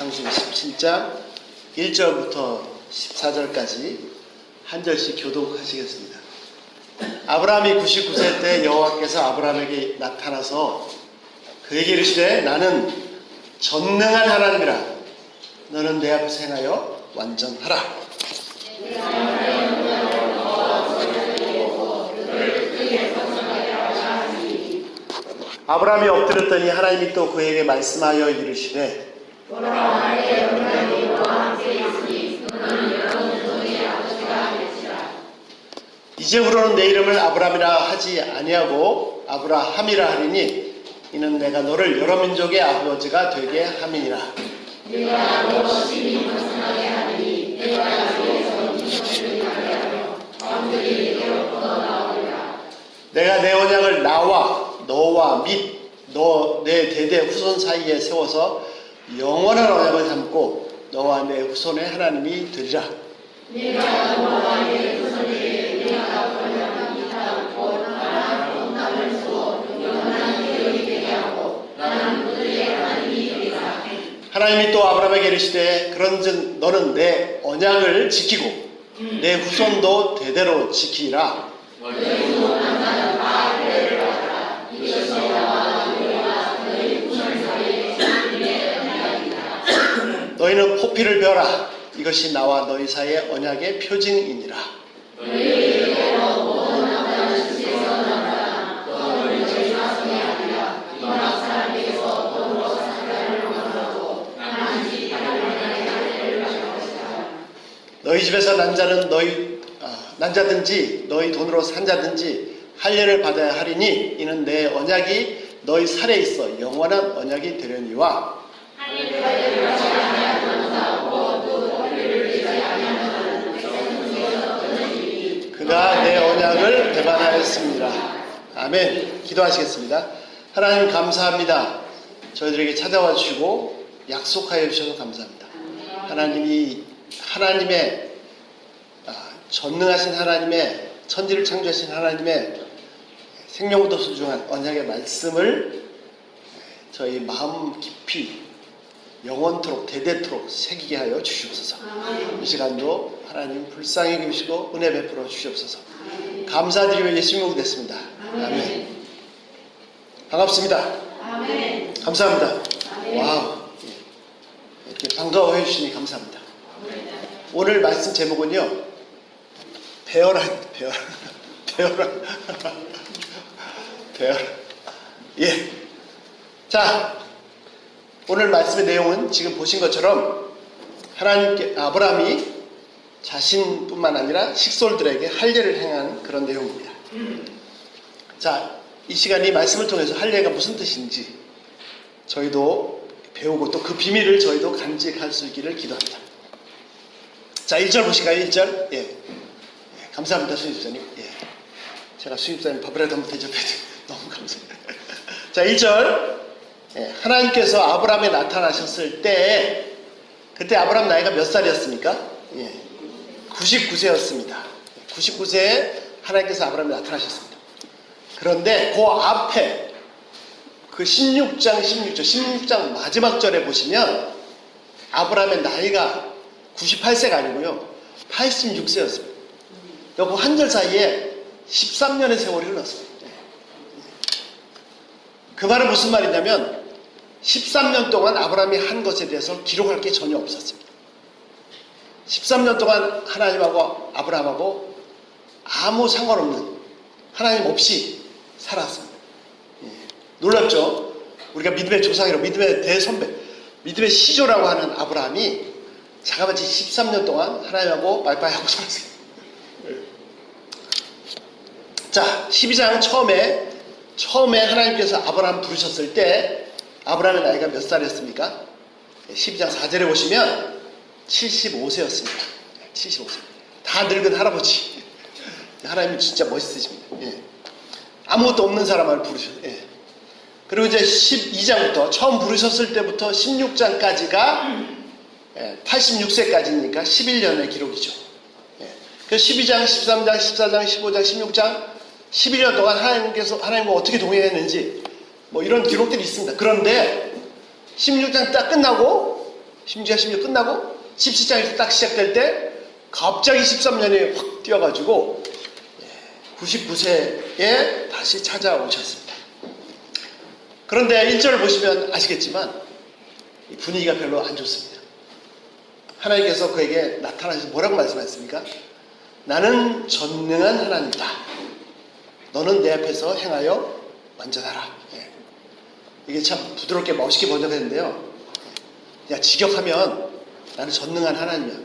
창세기 17장 1절부터 14절까지 한 절씩 교독하시겠습니다. 아브라함이 99세 때 여호와께서 아브라함에게 나타나서 그에게 이르시되 나는 전능한 하나님이라 너는 내 앞에서 행하여 완전하라. 아브라함이 엎드렸더니 하나님이 또 그에게 말씀하여 이르시되 이제부로는 내 이름을 아브라함이라 하지 아니하고 아브라함이라 하리니 이는 내가 너를 여러 민족의 아버지가 되게 함이니라. 내가 너 심히 번성하게 하리니 내가 나에게서 민족들을 하며 왕들이 내게로 뻗어나오리라. 내가 내 언약을 나와 너와 및 너 내 대대 후손 사이에 세워서 영원한 언약을 삼고 너와 내 후손의 하나님이 되리라. 내가 너와 내 후손에게 내가 언약을 이타하고 나는 온당을 주어 영원한 계획이 되게 하고 나는 그들의 하나님이 되리라. 하나님이 또 아브라함에게 이르시되 그런즉 너는 내 언약을 지키고 내 후손도 대대로 지키라. 너희는 포피를 베어라. 이것이 나와 너희 사이의 언약의 표징이니라. 너희 집에서 난자든지 너희 돈으로 산 자든지 할례를 받아야 하리니 이는 내 언약이 너희 살에 있어 영원한 언약이 되려니와. 그가 내 언약을 배반하였습니다. 아멘. 기도하시겠습니다. 하나님 감사합니다. 저희들에게 찾아와 주시고 약속하여 주셔서 감사합니다. 하나님의 전능하신 하나님의 천지를 창조하신 하나님의 생명보다 소중한 언약의 말씀을 저희 마음 깊이 영원토록 대대토록 새기게 하여 주시옵소서. 이 시간도 하나님 불쌍히 여기시고 은혜 베풀어 주시옵소서. 감사드리며 예수님을 됐습니다. 아멘. 반갑습니다. 아멘. 감사합니다. 아멘. 와우. 이렇게 반가워해 주시니 감사합니다. 오늘 말씀 제목은요. 배어라. 예. 자, 오늘 말씀의 내용은 지금 보신 것처럼 아브라함이 자신뿐만 아니라 식솔들에게 할례를 행한 그런 내용입니다. 자, 이 시간 이 말씀을 통해서 할례가 무슨 뜻인지 저희도 배우고 또 그 비밀을 저희도 간직할 수 있기를 기도합니다. 자, 1절 보실까요? 1절. 예. 감사합니다, 수임집사님. 예. 제가 수임집사님 밥이라도 한번 대접해드리고 너무 감사합니다. 자, 1절. 예. 하나님께서 아브라함에 나타나셨을 때, 그때 아브라함 나이가 몇 살이었습니까? 예. 99세였습니다. 99세에 하나님께서 아브라함에 나타나셨습니다. 그런데 그 앞에 그 16장 마지막 절에 보시면 아브라함의 나이가 98세가 아니고요. 86세였습니다. 그 한 절 사이에 13년의 세월이 흘렀습니다. 그 말은 무슨 말이냐면 13년 동안 아브라함이 한 것에 대해서 기록할 게 전혀 없었습니다. 13년 동안 하나님하고 아브라함하고 아무 상관없는 하나님 없이 살았습니다. 놀랍죠? 우리가 믿음의 조상이라고 믿음의 대선배 믿음의 시조라고 하는 아브라함이 자가마치 13년 동안 하나님하고 말빠이하고 살았습니다. 자, 12장 처음에 하나님께서 아브라함 부르셨을 때 아브라함의 나이가 몇 살이었습니까? 12장 4절에 보시면 75세였습니다. 75세. 다 늙은 할아버지. 하나님이 진짜 멋있으십니다. 예. 아무것도 없는 사람을 부르셨어요. 예. 그리고 이제 12장부터 처음 부르셨을 때부터 16장까지가 86세까지니까 11년의 기록이죠. 그 12장, 13장, 14장, 15장, 16장 11년 동안 하나님과 어떻게 동행했는지 뭐 이런 기록들이 있습니다. 그런데 16장 딱 끝나고 심지어 끝나고 17장이 딱 시작될 때 갑자기 13년이 확 뛰어가지고 99세에 다시 찾아오셨습니다. 그런데 1절을 보시면 아시겠지만 분위기가 별로 안 좋습니다. 하나님께서 그에게 나타나셔서 뭐라고 말씀하셨습니까? 나는 전능한 하나님이다. 너는 내 앞에서 행하여 완전하라. 이게 참 부드럽게 멋있게 번역했는데요. 야, 직역하면 나는 전능한 하나님이야.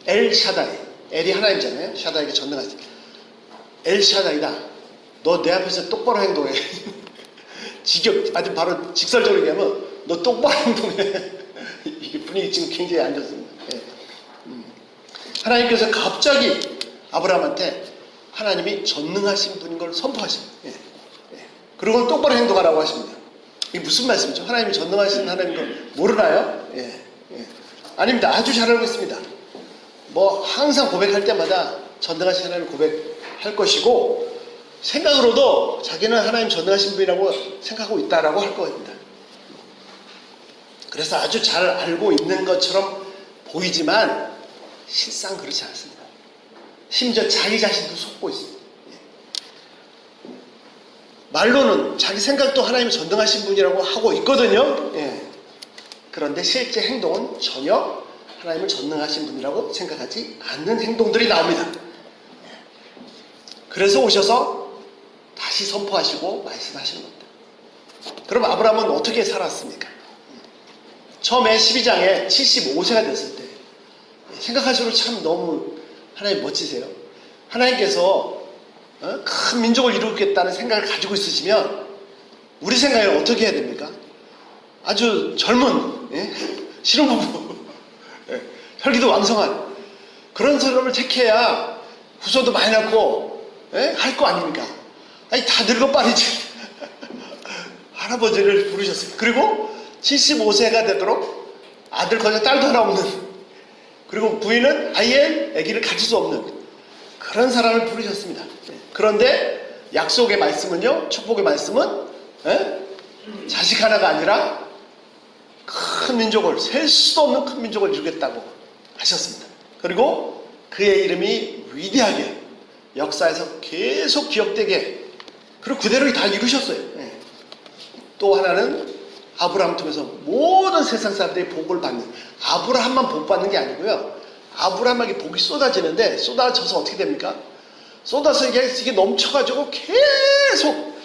엘 샤다이. 엘이 하나님이잖아요. 샤다이가 전능하지. 엘 샤다이다. 너 내 앞에서 똑바로 행동해. 직역, 아주 바로 직설적으로 얘기하면 너 똑바로 행동해. 이게 분위기 지금 굉장히 안 좋습니다. 하나님께서 갑자기 아브라함한테 하나님이 전능하신 분인 걸 선포하십니다. 그리고 똑바로 행동하라고 하십니다. 이게 무슨 말씀이죠? 하나님이 전능하신 하나님인 걸 모르나요? 아닙니다. 아주 잘 알고 있습니다. 뭐 항상 고백할 때마다 전능하신 하나님을 고백할 것이고 생각으로도 자기는 하나님 전능하신 분이라고 생각하고 있다라고 할 겁니다. 그래서 아주 잘 알고 있는 것처럼 보이지만 실상 그렇지 않습니다. 심지어 자기 자신도 속고 있습니다. 말로는 자기 생각도 하나님이 전능하신 분이라고 하고 있거든요. 그런데 실제 행동은 전혀 하나님을 전능하신 분이라고 생각하지 않는 행동들이 나옵니다. 그래서 오셔서 다시 선포하시고 말씀하시는 겁니다. 그럼 아브라함은 어떻게 살았습니까? 처음에 12장에 75세가 됐을 때 생각할수록 참 너무 하나님 멋지세요. 하나님께서 큰 민족을 이루겠다는 생각을 가지고 있으시면 우리 생각에는 어떻게 해야 됩니까? 아주 젊은 신혼부부 혈기도 왕성한 그런 사람을 택해야 후손도 많이 낳고 할 거 아닙니까? 아니 다 늙어 빠지지. 할아버지를 부르셨어요. 그리고 75세가 되도록 아들거나 딸도 하나 없는, 그리고 부인은 아예 아기를 가질 수 없는 그런 사람을 부르셨습니다. 그런데 약속의 말씀은요, 축복의 말씀은 자식 하나가 아니라 큰 민족을, 셀 수도 없는 큰 민족을 이루겠다고 하셨습니다. 그리고 그의 이름이 위대하게 역사에서 계속 기억되게, 그리고 그대로 다 이루셨어요. 또 하나는 아브라함 통해서 모든 세상 사람들이 복을 받는, 아브라함만 복 받는 게 아니고요, 아브라함에게 복이 쏟아지는데, 쏟아져서 어떻게 됩니까? 쏟아서 이게 넘쳐가지고 계속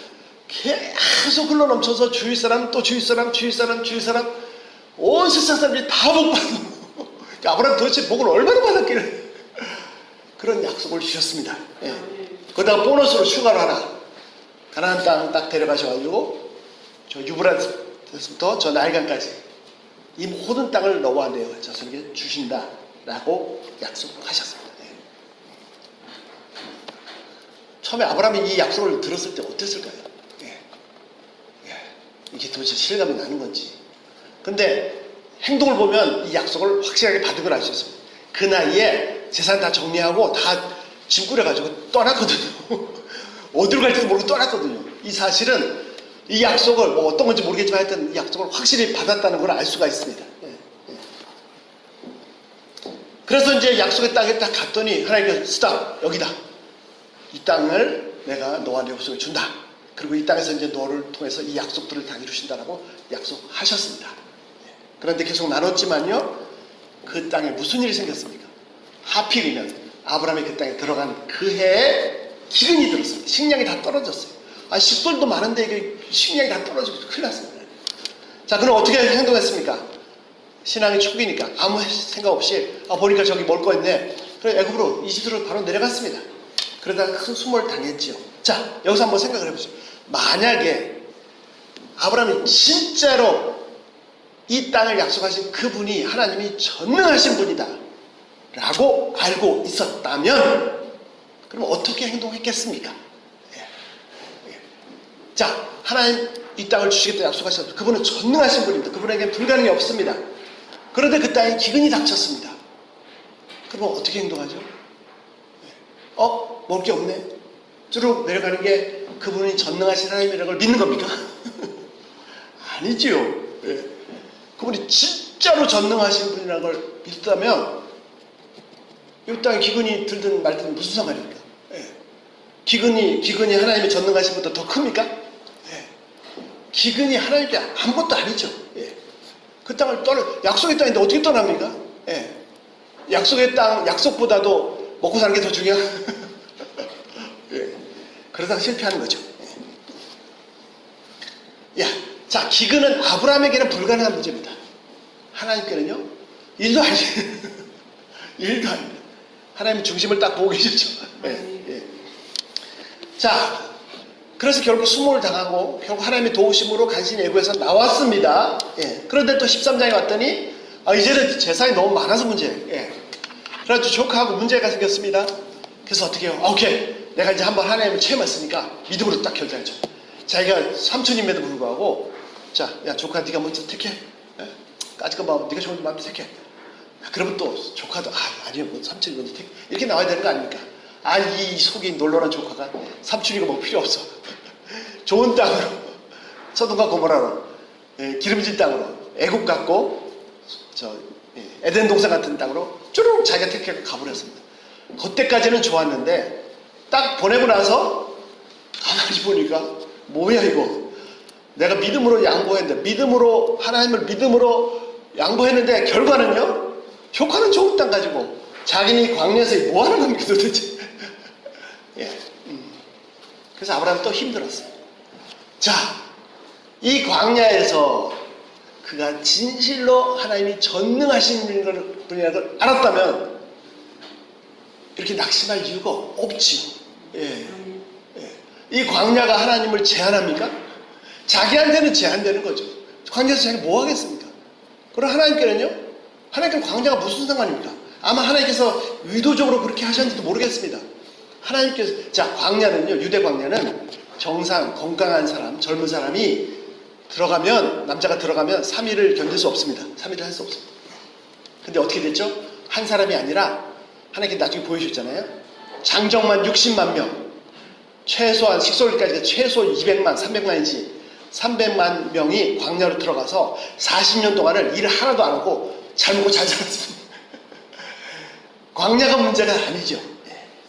흘러 넘쳐서 주위 사람, 또 주위 사람, 온 세상 사람들이 다 복 받는. 아브라함 도대체 복을 얼마나 받았길래 그런 약속을 주셨습니다. 거기다가 보너스로 휴가를 하나, 가나안 땅 딱 데려가셔가지고 저 유브라데스부터 저 나일강까지 이 모든 땅을 너와 내 자손에게 주신다라고 약속하셨습니다. 처음에 아브라함이 이 약속을 들었을 때 어땠을까요? 이게 도대체 실감이 나는 건지. 근데 행동을 보면 이 약속을 확실하게 받은 걸 알 수 있습니다. 그 나이에 재산 다 정리하고 다 짐 꾸려가지고 떠났거든요. 어디로 갈지도 모르고 떠났거든요. 이 사실은 이 약속을 뭐 어떤 건지 모르겠지만 하여튼 이 약속을 확실히 받았다는 걸 알 수가 있습니다. 그래서 이제 약속의 땅에 딱 갔더니 하나님께서 스탑, 여기다. 이 땅을 내가 너와 내 후손에게 준다. 그리고 이 땅에서 이제 너를 통해서 이 약속들을 다 이루신다라고 약속하셨습니다. 그런데 계속 나눴지만요, 그 땅에 무슨 일이 생겼습니까? 하필이면 아브라함이 그 땅에 들어간 그 해에 기근이 들었습니다. 식량이 다 떨어졌어요. 식솔도 많은데 이게 식량이 다 떨어지고 큰일 났습니다. 자, 그럼 어떻게 행동했습니까? 신앙의 초기니까 아무 생각 없이 보니까 저기 먹을 거 있네. 그래 애굽으로, 이집트로 바로 내려갔습니다. 그러다가 큰 수모를 당했지요. 자, 여기서 한번 생각을 해보세요. 만약에 아브라함이 진짜로 이 땅을 약속하신 그분이 하나님이 전능하신 분이다 라고 알고 있었다면 그럼 어떻게 행동했겠습니까? 자, 하나님 이 땅을 주시겠다 약속하셨습니다. 그분은 전능하신 분입니다. 그분에게 불가능이 없습니다. 그런데 그 땅에 기근이 닥쳤습니다. 그럼 어떻게 행동하죠? 먹을 게 없네. 쭉 내려가는 게 그분이 전능하신 하나님이라는 걸 믿는 겁니까? 아니지요. 그분이 진짜 진짜로 전능하신 분이라는 걸 믿었다면 이 땅에 기근이 들든 말든 무슨 상관입니까? 예. 기근이 하나님의 전능하신 분보다 더 큽니까? 예. 기근이 하나님께 아무것도 아니죠. 예. 그 땅을 약속의 땅인데 어떻게 떠납니까? 예. 약속의 땅, 약속보다도 먹고 사는 게 더 중요한. 예. 그러다가 실패하는 거죠. 예. 야, 자, 기근은 아브라함에게는 불가능한 문제입니다. 하나님께는요, 일도 아니에요. 일도 아닙니다. 하나님 중심을 딱 보고 계시죠. 예. 예. 자, 그래서 결국 수모를 당하고 결국 하나님의 도우심으로 간신히 애굽에서 나왔습니다. 예. 그런데 또 13장에 왔더니 이제는 재산이 너무 많아서 문제예요. 예. 그래가지고 조카하고 문제가 생겼습니다. 그래서 어떻게 해요? 오케이, 내가 이제 한번 하나님을 체험했으니까 믿음으로 딱 결정했죠. 자기가 삼촌임에도 불구하고, 자, 야 조카 네가 먼저 택해. 예? 까짓거 봐, 네가 좋은 마음대로 택해. 그러면 또 조카도 아니요, 뭐 삼촌이 먼저 택해. 이렇게 나와야 되는 거 아닙니까? 이 속이 놀라운 조카가 삼촌이가 뭐 필요 없어. 좋은 땅으로, 서돔과 고모라로, 기름진 땅으로, 애국 같고 에덴 동산 같은 땅으로 쭈르륵 자기가 택해 가버렸습니다. 그때까지는 좋았는데 딱 보내고 나서 가만히 보니까 뭐야 이거, 내가 믿음으로 양보했는데, 믿음으로 하나님을 믿음으로 양보했는데 결과는요, 조카는 좋은 땅 가지고 자기는 광야에서 뭐 하는 겁니까 도대체. 예. 그래서 아브라함은 또 힘들었어요. 자, 이 광야에서 그가 진실로 하나님이 전능하신 분이라는 걸 알았다면 이렇게 낙심할 이유가 없지요. 예. 예. 이 광야가 하나님을 제한합니까? 자기한테는 제한되는 거죠. 광야에서 자기가 뭐 하겠습니까? 그럼 하나님께는요? 하나님께는 광야가 무슨 상관입니까? 아마 하나님께서 의도적으로 그렇게 하셨는지도 모르겠습니다. 하나님께서, 자, 광야는요, 유대 광야는 정상, 건강한 사람, 젊은 사람이 들어가면, 남자가 들어가면 3일을 견딜 수 없습니다. 3일을 할 수 없습니다. 근데 어떻게 됐죠? 한 사람이 아니라 하나님께 나중에 보여주셨잖아요. 장정만 60만 명, 최소한 식솔까지 최소 200만, 300만이지 300만 명이 광야로 들어가서 40년 동안을 일을 하나도 안 하고 잘 먹고 잘 살았습니다. 광야가 문제가 아니죠.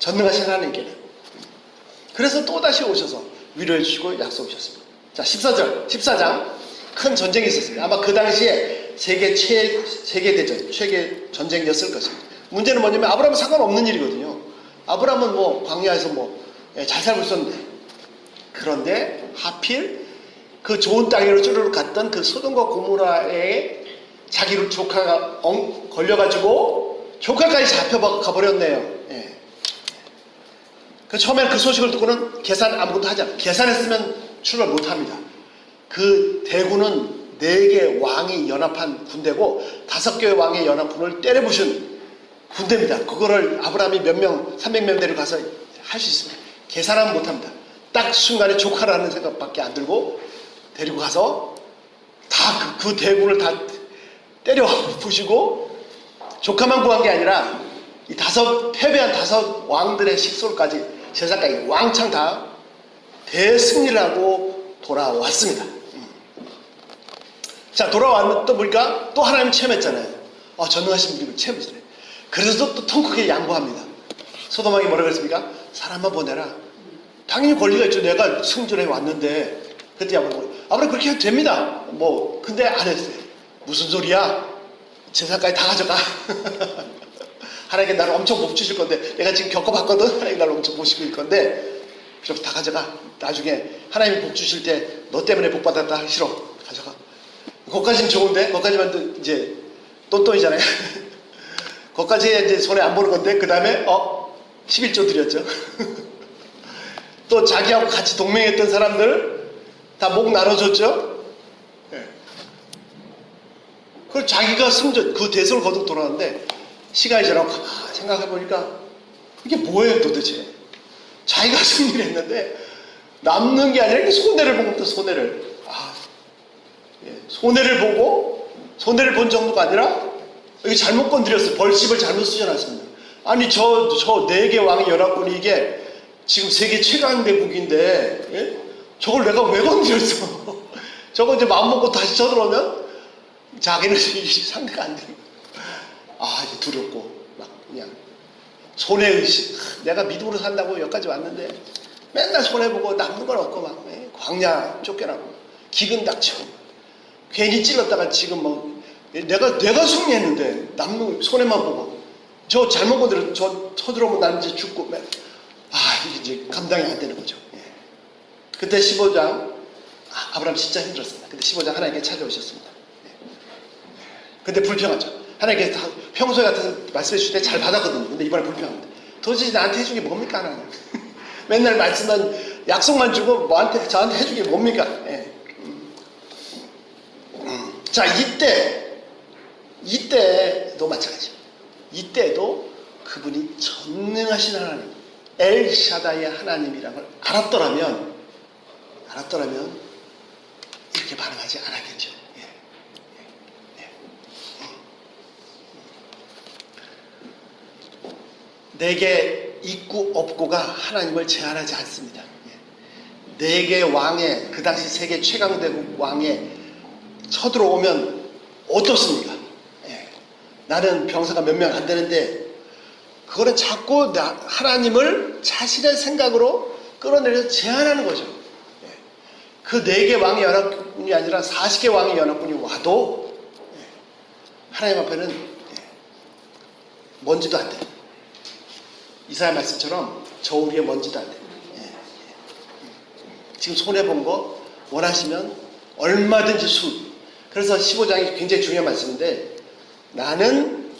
전능하신 하나님께는. 그래서 또다시 오셔서 위로해 주시고 약속해 주셨습니다. 자, 14장 큰 전쟁이 있었습니다. 아마 그 당시에 세계대전, 세계 전쟁이었을 것입니다. 문제는 뭐냐면 아브라함은 상관없는 일이거든요. 아브라함은 뭐 광야에서 잘 살고 있었는데, 그런데 하필 그 좋은 땅으로 쭈르륵 갔던 그 소돔과 고모라에 자기 조카가 걸려가지고 조카까지 잡혀가 버렸네요. 예. 그 처음에는 그 소식을 듣고는 계산 아무것도 하지 않아요. 계산했으면 출발 못합니다. 그 대군은 4개 왕이 연합한 군대고 5개의 왕의 연합군을 때려부신 군대입니다. 그거를 아브라함이 몇 명, 300명 데리고 가서 할 수 있습니다. 계산하면 못합니다. 딱 순간에 조카라는 생각밖에 안 들고 데리고 가서 다 그 대군을 다 때려 부시고, 조카만 구한 게 아니라 이 패배한 5 왕들의 식솔까지, 제사까지 왕창 다 대승리를 하고 돌아왔습니다. 자, 돌아왔다 보니까 또 하나님 체험했잖아요. 전능하신 분을 체험했잖아요. 그래서 또 통 크게 양보합니다. 소돔왕이 뭐라고 했습니까? 사람만 보내라. 당연히 권리가 있죠. 내가 승전해 왔는데. 그때 아브라함 그렇게 해도 됩니다. 근데 안 했어요. 무슨 소리야? 재산까지 다 가져가. 하나님께 나를 엄청 복 주실 건데, 내가 지금 겪어봤거든. 하나님 나를 엄청 보시고 있을 건데, 그럼 다 가져가. 나중에 하나님이 복 주실 때 너 때문에 복 받았다 하기 싫어. 가져가. 거기까지는 좋은데, 거기까지만 이제 똔똔이잖아요. 거기까지 이제 손에 안 보는 건데, 그 다음에 11조 드렸죠. 또 자기하고 같이 동맹했던 사람들 다 목 나눠줬죠. 네. 그걸 자기가 그 대성을 거두고 돌아왔는데, 시간이 지나고 가만히 생각해보니까 이게 뭐예요 도대체. 자기가 승리를 했는데 남는 게 아니라 손해를 본 겁니다. 손해를. 손해를 보고, 손해를 본 정도가 아니라 여기 잘못 건드렸어요. 벌집을 잘못 쓰셔놨습니다. 아니 저 4개 왕의 연합군이 이게 지금 세계 최강대국인데, 예? 저걸 내가 왜 건드렸어. 저거 이제 마음먹고 다시 쳐들어오면 자기는 상대가 안 되는 거야. 이제 두렵고 막 그냥 손해의식. 내가 믿음으로 산다고 여기까지 왔는데 맨날 손해보고 남는 건 없고 막 광야 쫓겨나고 기근 닥치고 괜히 찔렀다가 지금 뭐 내가 승리했는데 남는 손해만 보고 저 잘못 건드려 저 쳐들어오면 나는 이제 죽고 이게 이제 감당이 안 되는 거죠. 그때 15장 아브라함 진짜 힘들었습니다. 근데 15장 하나님께 찾아오셨습니다. 근데 불평하죠. 하나님께서 평소에 같은 말씀해 주실 때 잘 받았거든요. 근데 이번에 불평합니다. 도대체 나한테 해준 게 뭡니까 하나님? 맨날 말씀만 약속만 주고 저한테 해준 게 뭡니까? 자, 이때도 마찬가지입니다. 이때도 그분이 전능하신 하나님, 엘샤다의 하나님이라는 걸 알았더라면 이렇게 반응하지 않았겠죠. 내게 있고 없고가 하나님을 제한하지 않습니다. 네개 왕의, 그 당시 세계 최강대국 왕의 쳐들어오면 어떻습니까? 나는 병사가 몇 명 안 되는데 그거는 자꾸 하나님을 자신의 생각으로 끌어내려서 제한하는 거죠. 그 4개 왕의 연합군이 아니라 40개 왕의 연합군이 와도 하나님 앞에는 먼지도 안 돼. 이사야 말씀처럼 저울에 먼지도 안 돼. 지금 손해본 거 원하시면 얼마든지 그래서 15장이 굉장히 중요한 말씀인데 나는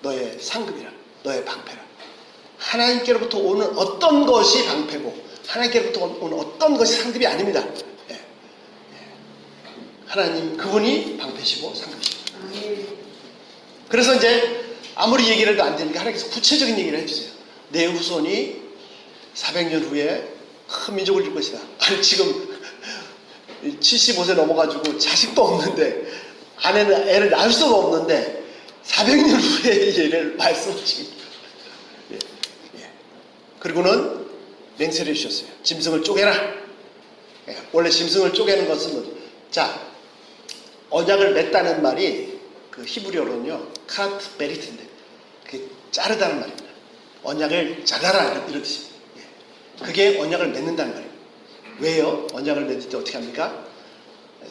너의 상급이라 너의 방패라. 하나님께로부터 오는 어떤 것이 방패고 하나님께로부터 오는 어떤 것이 상급이 아닙니다. 하나님 그분이 방패시고 상급이시고. 그래서 이제 아무리 얘기를 해도 안 되니까 하나님께서 구체적인 얘기를 해주세요. 내 후손이 400년 후에 큰 민족을 줄 것이다. 아니 지금 75세 넘어가지고 자식도 없는데 아내는 애를 낳을 수가 없는데 400년 후에 얘를 말씀하십니다. 그리고는 맹세를 해주셨어요. 짐승을 쪼개라. 원래 짐승을 쪼개는 것은 언약을 맺다는 말이 그 히브리어로는요 카트 베리트인데 그게 자르다는 말입니다. 언약을 잘라라 이런 뜻입니다. 그게 언약을 맺는다는 말이에요. 왜요? 언약을 맺을 때 어떻게 합니까?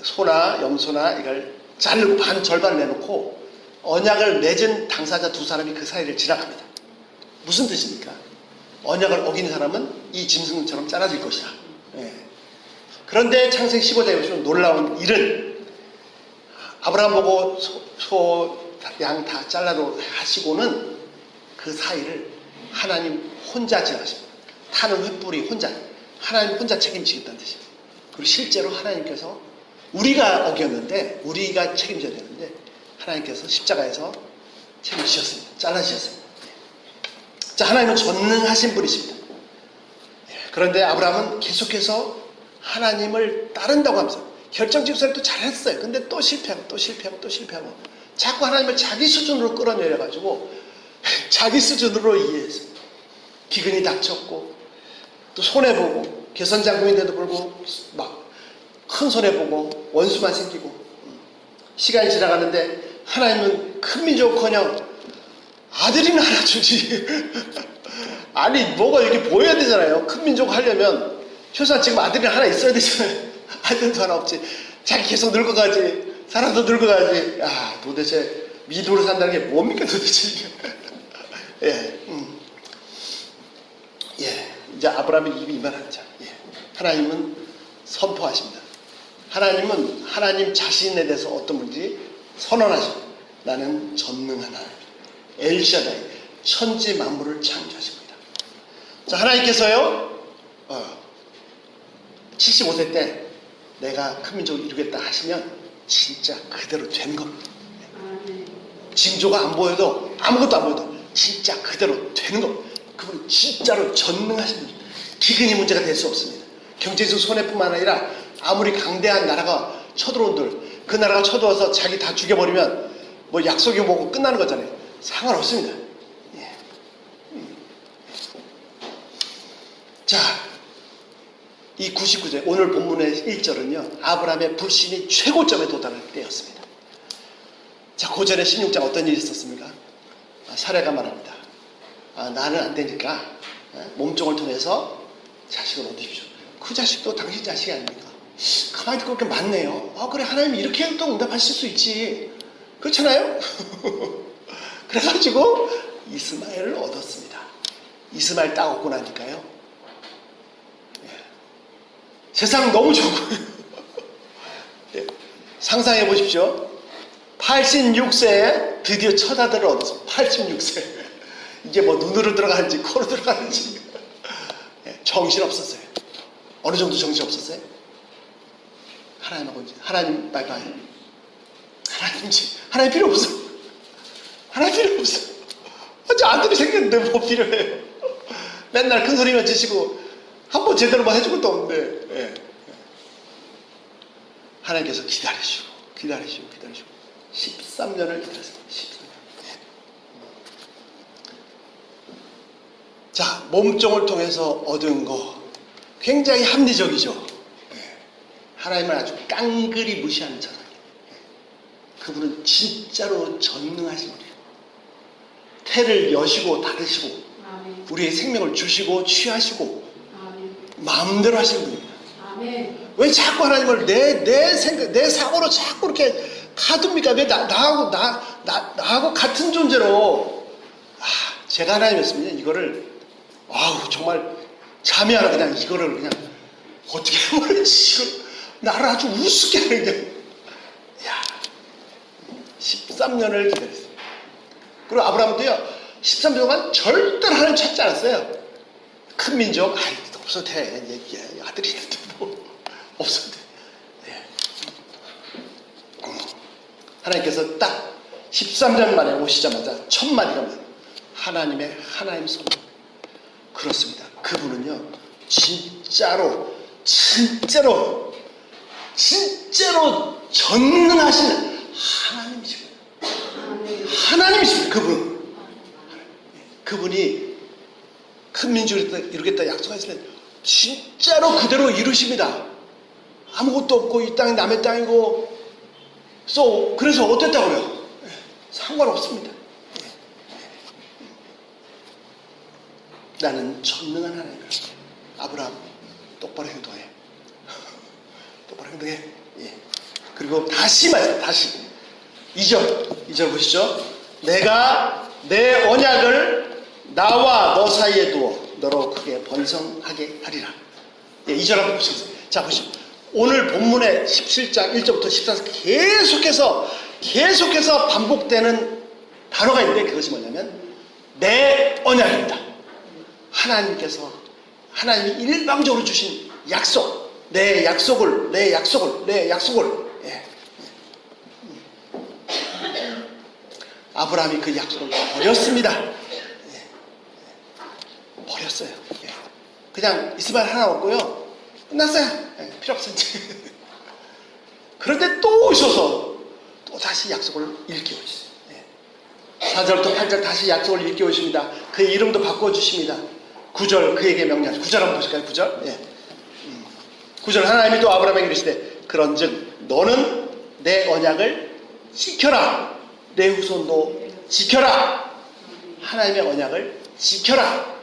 소나 염소나 이걸 자르고 절반을 내놓고 언약을 맺은 당사자 두 사람이 그 사이를 지나갑니다. 무슨 뜻입니까? 언약을 어기는 사람은 이 짐승처럼 잘라질 것이다. 그런데 창세기 15장에 보시면 놀라운 일은 아브라함 보고 양 다 잘라도 하시고는 그 사이를 하나님 혼자 지나가십니다. 타는 횃불이 혼자, 하나님 혼자 책임지겠다는 뜻입니다. 그리고 실제로 하나님께서 우리가 어겼는데 우리가 책임져야 되는데 하나님께서 십자가에서 책임지셨습니다. 잘라주셨습니다. 자, 하나님은 전능하신 분이십니다. 그런데 아브라함은 계속해서 하나님을 따른다고 하면서 결정적 선택도 잘했어요. 근데 또 실패하고 자꾸 하나님을 자기 수준으로 끌어내려가지고 자기 수준으로 이해해서 기근이 닥쳤고 또 손해보고 개선장군인데도 불구하고 막 큰 손해보고 원수만 생기고 시간이 지나가는데 하나님은 큰 민족커녕 아들이나 하나 주지. 아니 뭐가 이렇게 보여야 되잖아요. 큰 민족 하려면 최소한 지금 아들이 하나 있어야 되잖아요. 아들도 하나 없지. 자기 계속 늙어가지. 사람도 늙어가지. 도대체 믿음으로 산다는 게 뭡니까 도대체 이게. 이제 아브라함의 입이 이만하죠. 하나님은 선포하십니다. 하나님은 하나님 자신에 대해서 어떤 분인지 선언하십니다. 나는 전능한 하나님, 엘샤다이, 천지 만물을 창조하십니다. 자, 하나님께서요 75세 때 내가 큰 민족을 이루겠다 하시면 진짜 그대로 된 겁니다. 징조가 안 보여도 아무것도 안 보여도 진짜 그대로 되는 겁니다. 그분은 진짜로 전능하신 분입니다. 기근이 문제가 될 수 없습니다. 경제적 손해뿐만 아니라 아무리 강대한 나라가 쳐들어온들 그 나라가 쳐들어와서 자기 다 죽여버리면 뭐 약속이 뭐고 끝나는 거잖아요. 상관없습니다. 자, 이 99절 오늘 본문의 1절은요 아브라함의 불신이 최고점에 도달할 때였습니다. 자, 고전의 16장 어떤 일이 있었습니까? 사례가 말합니다. 나는 안 되니까 몸종을 통해서 자식을 얻으십시오. 그 자식도 당신 자식이 아닙니까? 가만히 듣고 그렇게 맞네요. 그래, 하나님이 이렇게 또 응답하실 수 있지. 그렇잖아요? 그래가지고 이스마엘을 얻었습니다. 이스마엘 딱 얻고 나니까요. 세상 너무 좋고 상상해 보십시오. 86세에 드디어 첫 아들을 얻었어요. 86세. 이게 뭐 눈으로 들어가는지 코로 들어가는지 정신 없었어요. 어느 정도 정신 없었어요? 하나님하고 이제 하나님 바이바이. 하나님 필요 없어. 하나님 필요 없어. 이제 아들이 생겼는데 뭐 필요해요? 맨날 큰 소리만 지시고 한 번 제대로 뭐 해준 것도 없는데 하나님께서 기다리시고 13년을 기다렸어요. 13년. 자, 몸종을 통해서 얻은 거 굉장히 합리적이죠. 하나님을 아주 깡그리 무시하는 자들. 그분은 진짜로 전능하신 분이에요. 태를 여시고 다르시고 우리의 생명을 주시고 취하시고 마음대로 하시는 분입니다. 왜 자꾸 하나님을 내 생각, 내 사고로 자꾸 이렇게 가둡니까? 왜 나하고 같은 존재로 제가 하나님이었으면 이거를 정말 잠이 안 와. 그냥 이거를 그냥 어떻게 해버리지? 나를 아주 우습게 하는 게 13년을 기다렸어요. 그리고 아브라함도요 13년 동안 절대로 하나님 찾지 않았어요. 큰 민족 없어도 돼. 아들이 있는데 뭐 없어도 돼. 하나님께서 딱 13년 만에 오시자마자 첫 마디가 하나님 손. 그렇습니다. 그분은요 진짜로 전능하신 하나님이십니다. 하나님이십니다. 그분이 큰 민족을 이루겠다 약속하실 때 진짜로 그대로 이루십니다. 아무것도 없고 이 땅이 남의 땅이고 그래서 어땠다고요? 상관없습니다. 나는 전능한 하나님이야. 아브라함 똑바로 행동해. 똑바로 행동해. 그리고 다시 2절 보시죠. 내가 내 언약을 나와 너 사이에 두어 너로 크게 번성하게 하리라. 2절 한번 보시겠어요. 자, 보시죠. 오늘 본문의 17장 1절부터 14절 계속해서 반복되는 단어가 있는데 그것이 뭐냐면 내 언약입니다. 하나님이 일방적으로 주신 약속, 내 약속을 아브라함이 그 약속을 버렸습니다. 버렸어요. 그냥 이스마엘 하나 얻고요 끝났어요. 필요 없어요. 그런데 또 오셔서 또 다시 약속을 일깨워주세요. 4절부터 8절 다시 약속을 일깨우십니다. 그의 이름도 바꿔주십니다. 9절 그에게 명령. 9절 한번 보실까요? 9절. 9절 하나님이 또 아브라함에게 이르시되 그런즉 너는 내 언약을 지켜라. 내 후손도 지켜라. 하나님의 언약을 지켜라.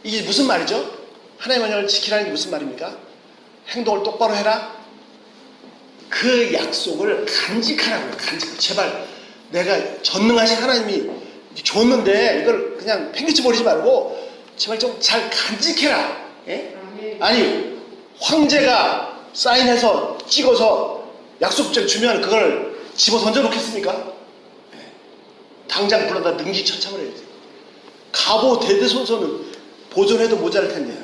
이게 무슨 말이죠? 하나님의 언약을 지키라는 게 무슨 말입니까? 행동을 똑바로 해라. 그 약속을 간직하라고요. 제발 내가 전능하신 하나님이 줬는데 이걸 그냥 팽개쳐 버리지 말고 제발 좀 잘 간직해라. 아니 황제가 사인해서 찍어서 약속장 주면 그걸 집어 던져 놓겠습니까? 당장 불러다 능지처참을 해야지. 가보 대대손손은 보존해도 모자랄 텐데요.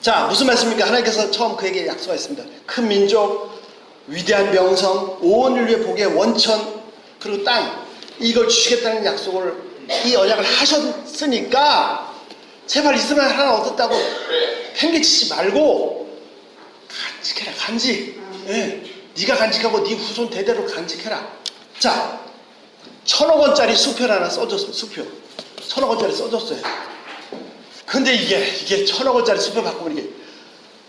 자, 무슨 말씀입니까? 하나님께서 처음 그에게 약속하셨습니다. 큰 민족, 위대한 명성, 온 인류의 복의 원천, 그리고 땅, 이걸 주시겠다는 약속을, 이 언약을 하셨으니까 제발 이스마엘 하나 얻었다고 팽개치지 말고 간직해라. 간직. 네가 간직하고 네 후손 대대로 간직해라. 자, 1,000억 원짜리 수표를 하나 써줬어요. 수표 1,000억 원짜리 써줬어요. 근데 이게 1,000억 원짜리 수표 바꾸면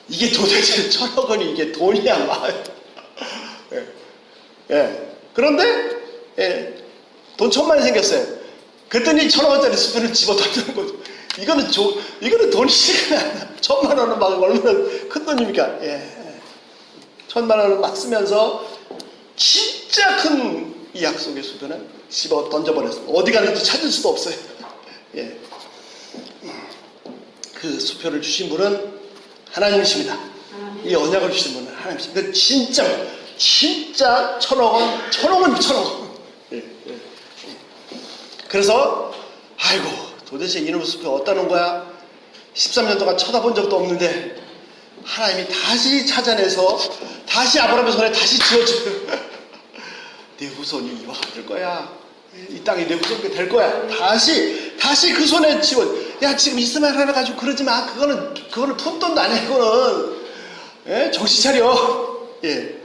이게 도대체 1,000억 원이 이게 돈이야 말. 그런데 예, 돈 1,000만 원이 생겼어요. 그랬더니 1,000원짜리 수표를 집어 던지는 거죠. 이거는 돈이 시간이 아니야. 1,000만 원은 막 얼마나 큰 돈입니까? 예. 1,000만 원을 막 쓰면서 진짜 큰 이 약속의 수표는 집어 던져버렸습니다. 어디 갔는지 찾을 수도 없어요. 예. 그 수표를 주신 분은 하나님이십니다. 이 언약을 주신 분은 하나님이십니다. 근데 진짜 1,000원. 예. 그래서 아이고 도대체 이놈의 수표 어디다 놓은 거야? 13년 동안 쳐다본 적도 없는데 하나님이 다시 찾아내서 다시 아브라함의 손에 다시 지어줘요. 내 후손이 이와 같을 거야. 이 땅이 내 후손이 될 거야. 다시 그 손에 지워. 야 지금 이스마엘 하나 가지고 그러지 마. 그거는 푼돈도 아니야. 그거는 예? 정신 차려. 예.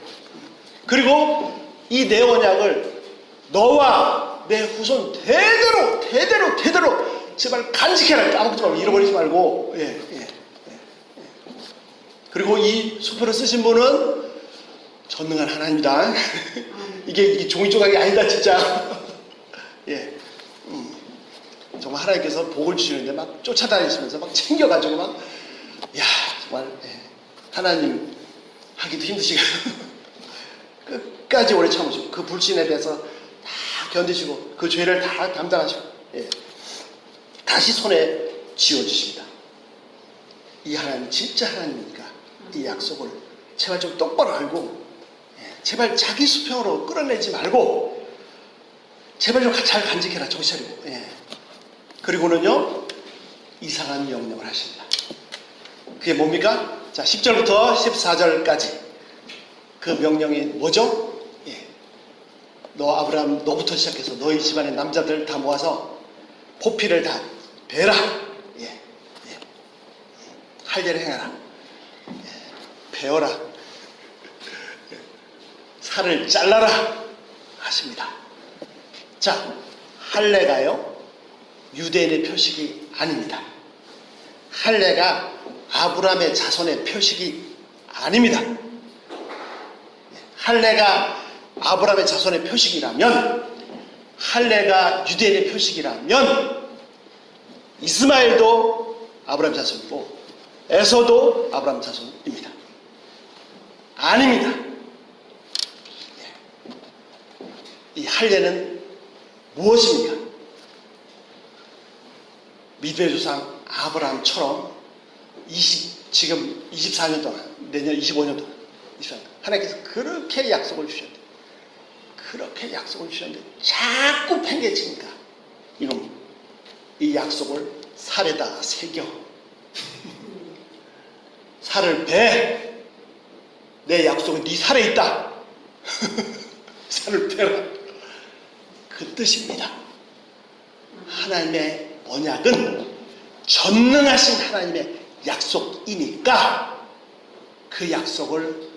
그리고 이 내 언약을 너와 내 후손 대대로 제발 간직해라. 까먹지 말고 잃어버리지 말고. 예. 그리고 이 수표를 쓰신 분은 전능한 하나님이다. 이게 종이 조각이 아니다 진짜. 예. 정말 하나님께서 복을 주시는데 막 쫓아다니시면서 막 챙겨가지고 막 야 정말 예. 하나님 하기도 힘드시고 끝까지 오래 참으시고 그 불신에 대해서 다 견디시고 그 죄를 다 담당하시고 예. 다시 손에 쥐어주십니다. 이 하나님 진짜 하나님이니까 이 약속을 제발 좀 똑바로 알고 제발 자기 수평으로 끌어내지 말고 제발 좀 잘 간직해라. 정신 차리고. 예. 그리고는요 이상한 명령을 하십니다. 그게 뭡니까? 자 10절부터 14절까지 그 명령이 뭐죠? 예. 너 아브라함 너부터 시작해서 너희 집안의 남자들 다 모아서 포피를 다 베라. 예. 할례를 행하라. 베어라. 살을 잘라라 하십니다. 자, 할례가요 유대인의 표식이 아닙니다. 할례가 아브라함의 자손의 표식이 아닙니다. 할례가 아브라함의 자손의 표식이라면, 할례가 유대인의 표식이라면 이스마엘도 아브라함 자손이고 에서도 아브라함 자손입니다. 아닙니다. 이 할례는 무엇입니까? 믿음의 조상 아브라함처럼 지금 24년 동안, 내년 25년 동안 하나님께서 그렇게 약속을 주셨는데, 자꾸 팽개치니까 이놈 이 약속을 살에다 새겨. 살을 배. 내 약속은 네 살에 있다. 살을 베라. 그 뜻입니다. 하나님의 언약은 전능하신 하나님의 약속이니까 그 약속을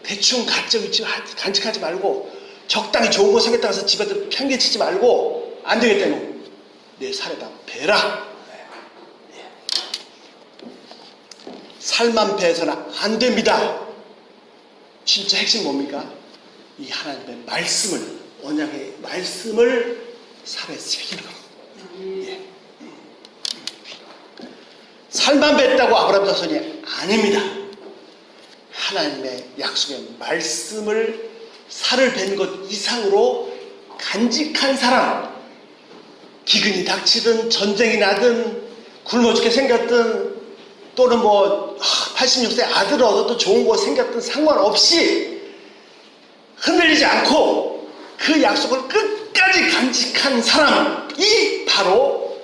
대충 간직하지 말고 적당히 좋은 거 생겼다 해서 집에도 편개치지 말고 안 되겠다면 내 살에다 베라. 살만 베서는 안 됩니다. 진짜 핵심 뭡니까? 이 하나님의 말씀을, 언약의 말씀을 살에 새기는 겁니다. 예. 살만 뱉다고 아브라함 자손이 아닙니다. 하나님의 약속의 말씀을 살을 벤 것 이상으로 간직한 사람, 기근이 닥치든 전쟁이 나든 굶어 죽게 생겼든 또는 86세 아들을 얻어도 좋은 거 생겼든 상관없이 흔들리지 않고 그 약속을 끝까지 간직한 사람이 바로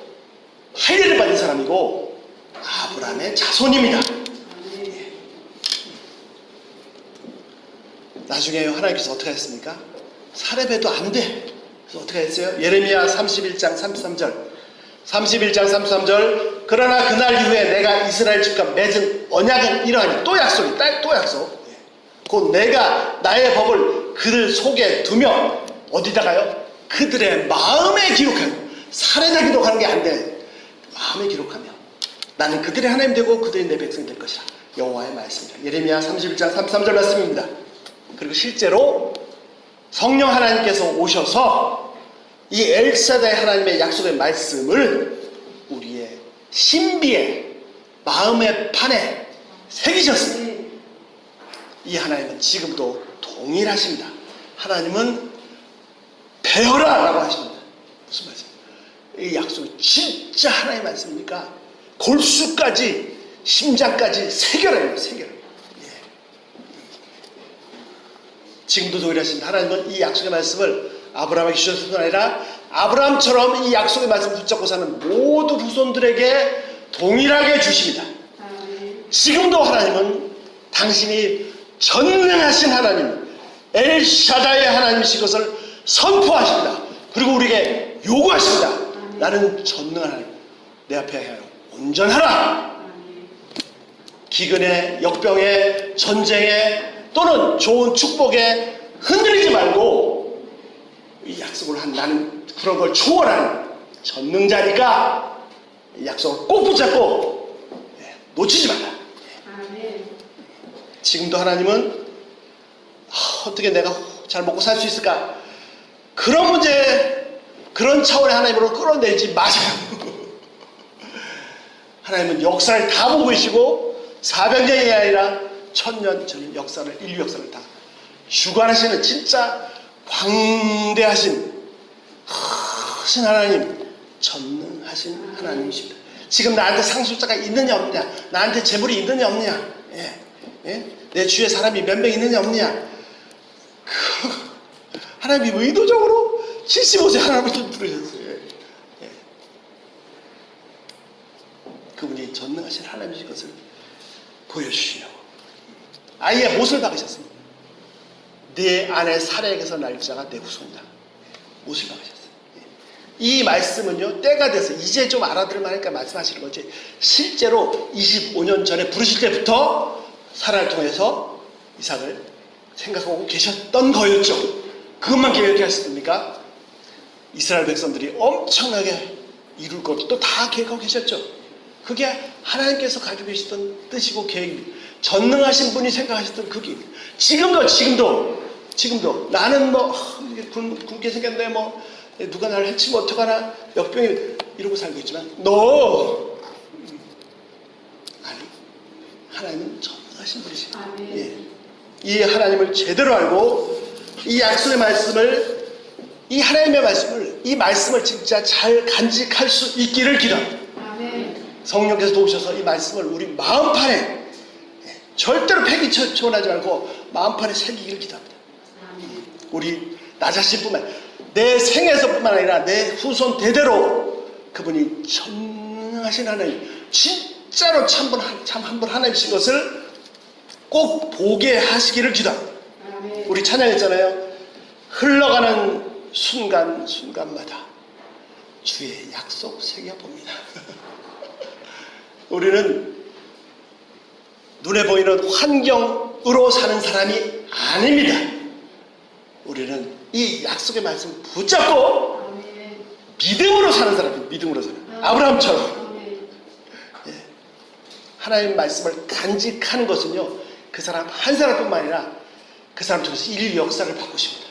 할례를 받은 사람이고 아브라함의 자손입니다. 나중에 하나님께서 어떻게 했습니까? 살해배도 안 돼. 그래서 어떻게 했어요? 예레미야 31장 33절. 31장 33절. 그러나 그날 이후에 내가 이스라엘 집과 맺은 언약은 이러하니, 또 약속이, 또 약속. 곧 내가 나의 법을 그들 속에 두며 어디다가요? 그들의 마음에 기록하며. 살에다 기록하는 게 안 돼. 마음에 기록하며 나는 그들의 하나님 되고 그들이 내 백성이 될 것이라. 여호와의 말씀이다. 예레미야 31장 33절 말씀입니다. 그리고 실제로 성령 하나님께서 오셔서 이 엘사다의 하나님의 약속의 말씀을 우리의 신비에 마음의 판에 새기셨습니다. 이 하나님은 지금도 동일하십니다. 하나님은 배워라 라고 하십니다. 무슨 말씀입니까? 이 약속이 진짜 하나님의 말씀이니까 골수까지 심장까지 새겨라. 새겨라. 지금도 동일하십니다. 하나님은 이 약속의 말씀을 아브라함에게 주셨을 뿐 아니라 아브라함처럼 이 약속의 말씀을 붙잡고 사는 모든 후손들에게 동일하게 주십니다. 지금도 하나님은 당신이 전능하신 하나님, 엘샤다의 하나님이신 것을 선포하십니다. 그리고 우리에게 요구하십니다. 나는 전능한 하나님, 내 앞에 하여 온전하라. 기근에, 역병에, 전쟁에 또는 좋은 축복에 흔들리지 말고 이 약속을 한 나는 그런 걸 초월하는 전능자니까 이 약속을 꼭 붙잡고 놓치지 말라. 지금도 하나님은 어떻게 내가 잘 먹고 살 수 있을까? 그런 문제, 그런 차원의 하나님으로 끌어내지 마세요. 하나님은 역사를 다 보고 계시고 400년이 아니라 1000년 전 역사를, 인류 역사를 다 주관하시는 진짜 광대하신 크신 하나님, 전능하신 하나님이십니다. 지금 나한테 상속자가 있느냐 없느냐, 나한테 재물이 있느냐 없느냐, 내 주위에 사람이 몇 명 있느냐 없느냐, 하나님이 의도적으로 75세 할아버지를 부르셨어요. 그분이 전능하신 하나님이신 것을 보여주시려고 아예 못을 박으셨습니다. 내 안에 살아에게서 날 자가 내 후손이다. 못을 박으셨어요. 이 말씀은요, 때가 돼서 이제 좀 알아들을 만하니까 말씀하시는 거지, 실제로 25년 전에 부르실 때부터 사라를 통해서 이삭을 생각하고 계셨던 거였죠. 그것만 계획하셨습니까? 이스라엘 백성들이 엄청나게 이룰 것도 다 계획하고 계셨죠. 그게 하나님께서 가지고 계시던 뜻이고 계획입니다. 전능하신 분이 생각하셨던 그게 지금도 나는 뭐 굶게 생겼네, 뭐 누가 나를 해치면 어떡하나, 역병이 이러고 살고 있지만 아니, 하나님은 전능하신 분이십니다. 이 하나님을 제대로 알고 이 약속의 말씀을, 이 하나님의 말씀을, 이 말씀을 진짜 잘 간직할 수 있기를 기도합니다. 성령께서 도우셔서 이 말씀을 우리 마음판에 절대로 폐기 초원하지 말고 마음판에 새기기를 기도합니다. 우리 나 자신뿐만, 내 생에서뿐만 아니라 내 후손 대대로 그분이 전능하신 하나님, 진짜로 참 한 분 하나님이신 것을 꼭 보게 하시기를 기도합니다. 우리 찬양했잖아요. 흘러가는 순간마다 주의 약속 새겨봅니다. 우리는 눈에 보이는 환경으로 사는 사람이 아닙니다. 우리는 이 약속의 말씀을 붙잡고 믿음으로 사는 사람입니다. 믿음으로 사는, 아브라함처럼. 하나님의 말씀을 간직하는 것은요, 그 사람 한 사람뿐만 아니라 그 사람 통해서 인류 역사를 바꾸십니다.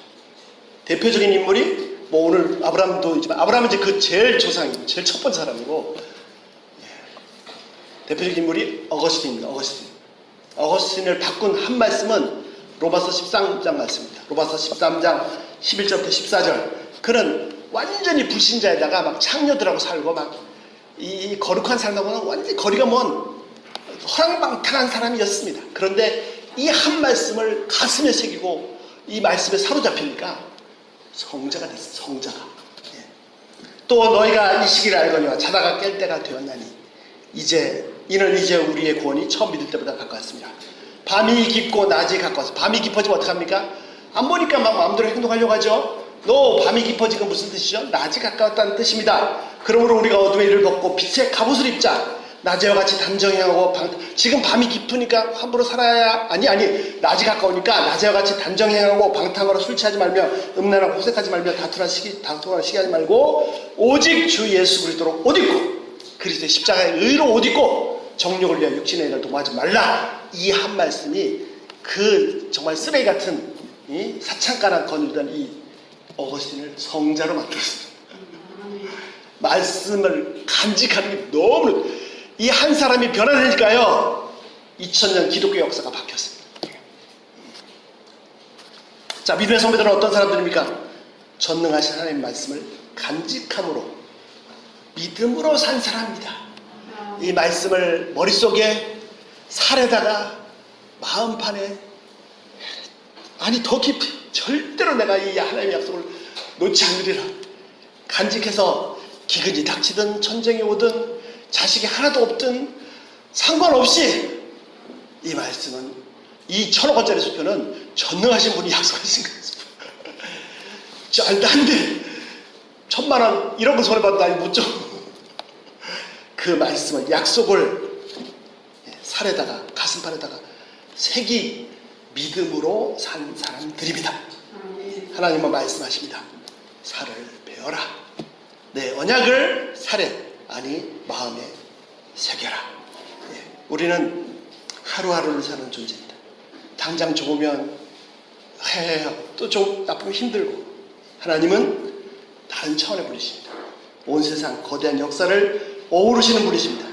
대표적인 인물이 뭐 오늘 아브라함도 있지만, 아브라함은 이제 그 제일 조상이고 제일 첫 번째 사람이고, 대표적인 인물이 어거스틴입니다. 어거스틴을 바꾼 한 말씀은 로마서 13장 말씀입니다. 로마서 13장 11절부터 14절. 그는 완전히 불신자에다가 막 창녀들하고 살고 막 이 거룩한 삶하고는 완전히 거리가 먼 허랑방탕한 사람이었습니다. 그런데 이 한 말씀을 가슴에 새기고 이 말씀에 사로잡히니까 성자가 됐어요. 성자가. 또 너희가 이 시기를 알거니와 자다가 깰 때가 되었나니 이는 이제 우리의 구원이 처음 믿을 때보다 가까웠습니다. 밤이 깊고 낮이 가까워서, 밤이 깊어지면 어떡합니까? 안 보니까 막 마음대로 행동하려고 하죠. 밤이 깊어지고 무슨 뜻이죠? 낮이 가까웠다는 뜻입니다. 그러므로 우리가 어둠의 일을 벗고 빛의 갑옷을 입자. 낮에와 같이 단정행하고 지금 밤이 깊으니까 함부로 살아야, 아니 낮이 가까우니까 낮에와 같이 단정행하고 방탕하로 술 취하지 말며 음란하고 호색하지 말며 다투나 시기하지 말고 오직 주 예수 그리스도로 옷 입고 그리스도의 십자가의 의로 옷 입고 정욕을 위하여 육신의 일을 도모하지 말라. 이 한 말씀이 그 정말 쓰레기 같은 이 사창가나 거느리던 이 어거스틴을 성자로 만들었습니다. 말씀을 간직하는 게 너무 이 한 사람이 변화되니까요 2000년 기독교 역사가 바뀌었습니다. 자, 믿음의 성배들은 어떤 사람들입니까? 전능하신 하나님의 말씀을 간직함으로 믿음으로 산 사람입니다. 이 말씀을 머릿속에 살에다가 마음판에 아니 더 깊이 절대로 내가 이 하나님의 약속을 놓지 않으리라 간직해서 기근이 닥치든 전쟁이 오든 자식이 하나도 없든 상관없이 이 말씀은 이 1000억원짜리 수표는 전능하신 분이 약속하신 거예요. 안 돼. 1000만원 이런 거 손에 받아도 아니 못 줘. 그 말씀을 약속을 살에다가 가슴판에다가 새기 믿음으로 산 사람들입니다. 하나님은 말씀하십니다. 살을 베어라. 내 언약을 살에 아니 마음에 새겨라. 우리는 하루하루를 사는 존재입니다. 당장 좋으면 또 좀 나쁘면 힘들고 하나님은 다른 차원의 분이십니다. 온 세상 거대한 역사를 어우르시는 분이십니다.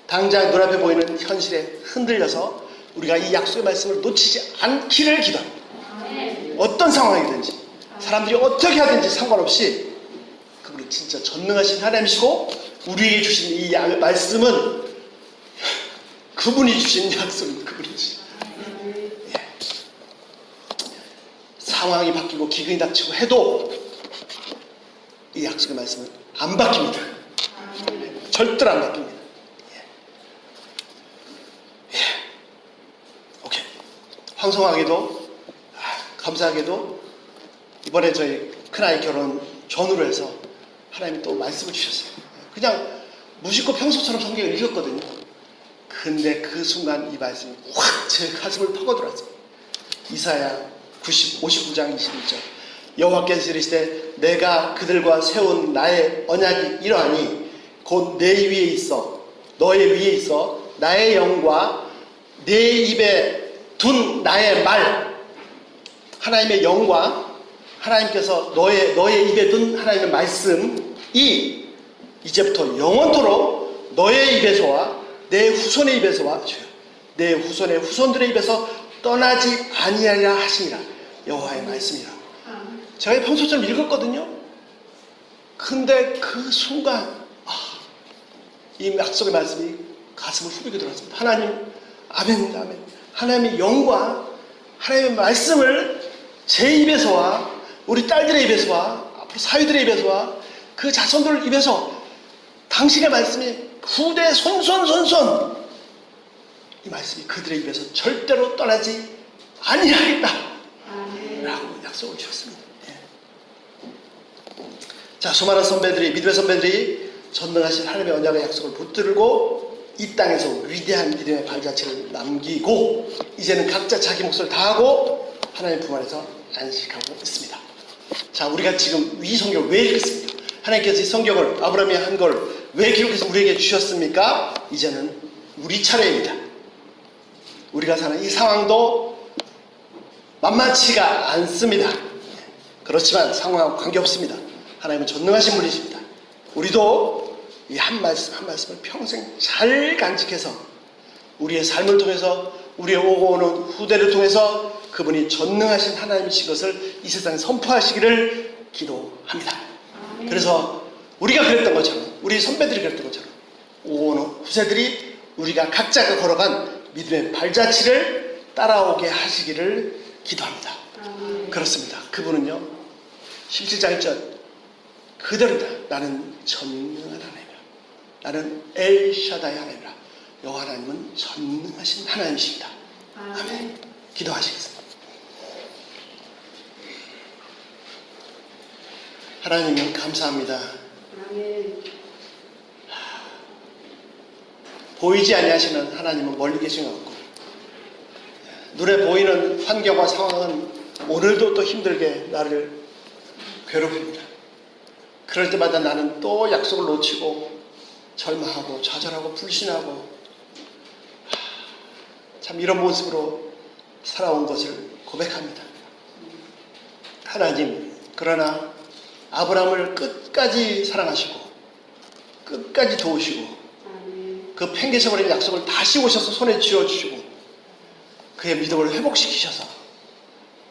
당장 눈앞에 보이는 현실에 흔들려서 우리가 이 약속의 말씀을 놓치지 않기를 기도합니다. 어떤 상황이든지 사람들이 어떻게 하든지 상관없이 그분이 진짜 전능하신 하나님이시고 우리에게 주신 이 말씀은 그분이 주신 약속입니다. 그분이 주신. 상황이 바뀌고 기근이 닥치고 해도 이 약속의 말씀은 안 바뀝니다. 절대로 안 바뀝니다. 오케이. 황송하게도 감사하게도 이번에 저희 큰아이 결혼 전후로 해서 하나님이 또 말씀을 주셨어요. 그냥 무심코 평소처럼 성경을 읽었거든요. 근데 그 순간 이 말씀이 확 제 가슴을 파고들었어요. 이사야 59장 21절 여호와께서 이르시되 내가 그들과 세운 나의 언약이 이러하니 곧 내 위에 있어 너의 위에 있어 나의 영과 내 입에 둔 나의 말 하나님의 영과 하나님께서 너의 입에 둔 하나님의 말씀이 이제부터 영원토록 너의 입에서와 내 후손의 입에서와 내 후손의 후손들의 입에서 떠나지 아니하리라 하시니라. 여호와의 말씀이라. 제가 평소처럼 읽었거든요. 근데 그 순간 이 약속의 말씀이 가슴을 후비게 들어왔습니다. 하나님, 아멘입니다. 아멘. 하나님의 영과 하나님의 말씀을 제 입에서와 우리 딸들의 입에서와 앞으로 사위들의 입에서와 그 자손들 입에서 당신의 말씀이 후대 손손손손 이 말씀이 그들의 입에서 절대로 떠나지 아니하겠다 라고 약속을 주셨습니다. 자, 수많은 선배들이 믿음의 선배들이 전능하신 하나님의 언약의 약속을 붙들고 이 땅에서 위대한 믿음의 발자취를 남기고 이제는 각자 자기 몫을 다하고 하나님 품 안에서 안식하고 있습니다. 자, 우리가 지금 이 성경을 왜 읽었습니까? 하나님께서 이 성경을 아브라함이 한 걸 왜 기록해서 우리에게 주셨습니까? 이제는 우리 차례입니다. 우리가 사는 이 상황도 만만치가 않습니다. 그렇지만 상황하고 관계없습니다. 하나님은 전능하신 분이십니다. 우리도 이 한 말씀 한 말씀을 평생 잘 간직해서 우리의 삶을 통해서 우리의 오고 오는 후대를 통해서 그분이 전능하신 하나님이신 것을 이 세상에 선포하시기를 기도합니다. 그래서 우리가 그랬던 것처럼 우리 선배들이 그랬던 것처럼 오는 후세들이 우리가 각자가 걸어간 믿음의 발자취를 따라오게 하시기를 기도합니다. 그렇습니다. 그분은요 17장 1절 그대로다. 나는 전능한 하나님이라. 나는 엘샤다의 하나님이라. 여호와 하나님은 전능하신 하나님이십니다. 아멘. 기도하시겠습니다. 하나님은 감사합니다. 보이지 아니하시는 하나님은 멀리 계신 것 같고 눈에 보이는 환경과 상황은 오늘도 또 힘들게 나를 괴롭힙니다. 그럴 때마다 나는 또 약속을 놓치고 절망하고 좌절하고 불신하고 참 이런 모습으로 살아온 것을 고백합니다. 하나님, 그러나 아브라함을 끝까지 사랑하시고 끝까지 도우시고 그 팽개쳐버린 약속을 다시 오셔서 손에 쥐어주시고 그의 믿음을 회복시키셔서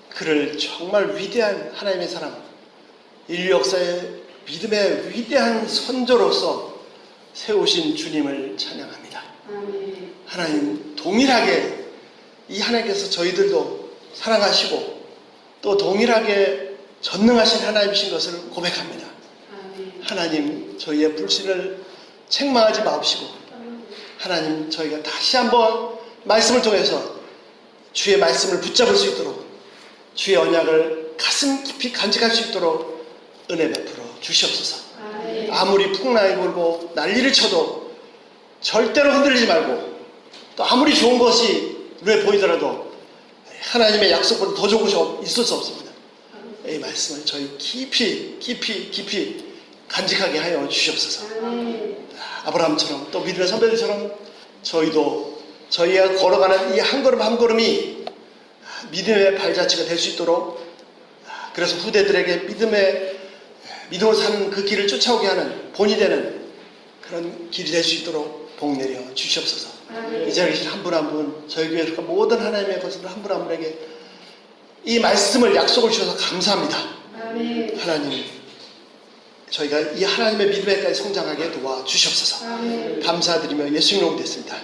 그를 정말 위대한 하나님의 사람, 인류 역사의 믿음의 위대한 선조로서 세우신 주님을 찬양합니다. 하나님, 동일하게 이 하나님께서 저희들도 사랑하시고 또 동일하게 전능하신 하나님이신 것을 고백합니다. 하나님, 저희의 불신을 책망하지 마옵시고 하나님, 저희가 다시 한번 말씀을 통해서 주의 말씀을 붙잡을 수 있도록 주의 언약을 가슴 깊이 간직할 수 있도록 은혜 베풀어 주시옵소서. 아무리 풍랑이 불고 난리를 쳐도 절대로 흔들리지 말고 또 아무리 좋은 것이 눈에 보이더라도 하나님의 약속보다 더 좋은 것이 있을 수 없습니다. 이 말씀을 저희 깊이 간직하게 하여 주시옵소서. 아브라함처럼 또 믿음의 선배들처럼 저희도 저희가 걸어가는 이 한 걸음 한 걸음이 믿음의 발자취가 될 수 있도록, 그래서 후대들에게 믿음으로 사는 그 길을 쫓아오게 하는 본이 되는 그런 길이 될 수 있도록 복 내려 주시옵소서. 이 자리에 계신 한 분 한 분, 저희 교회 모든 하나님의 것을 한 분 한 분에게 이 말씀을 약속을 주셔서 감사합니다. 하나님, 저희가 이 하나님의 믿음에까지 성장하게 도와주시옵소서. 감사드리며 예수님 이름으로 됐습니다.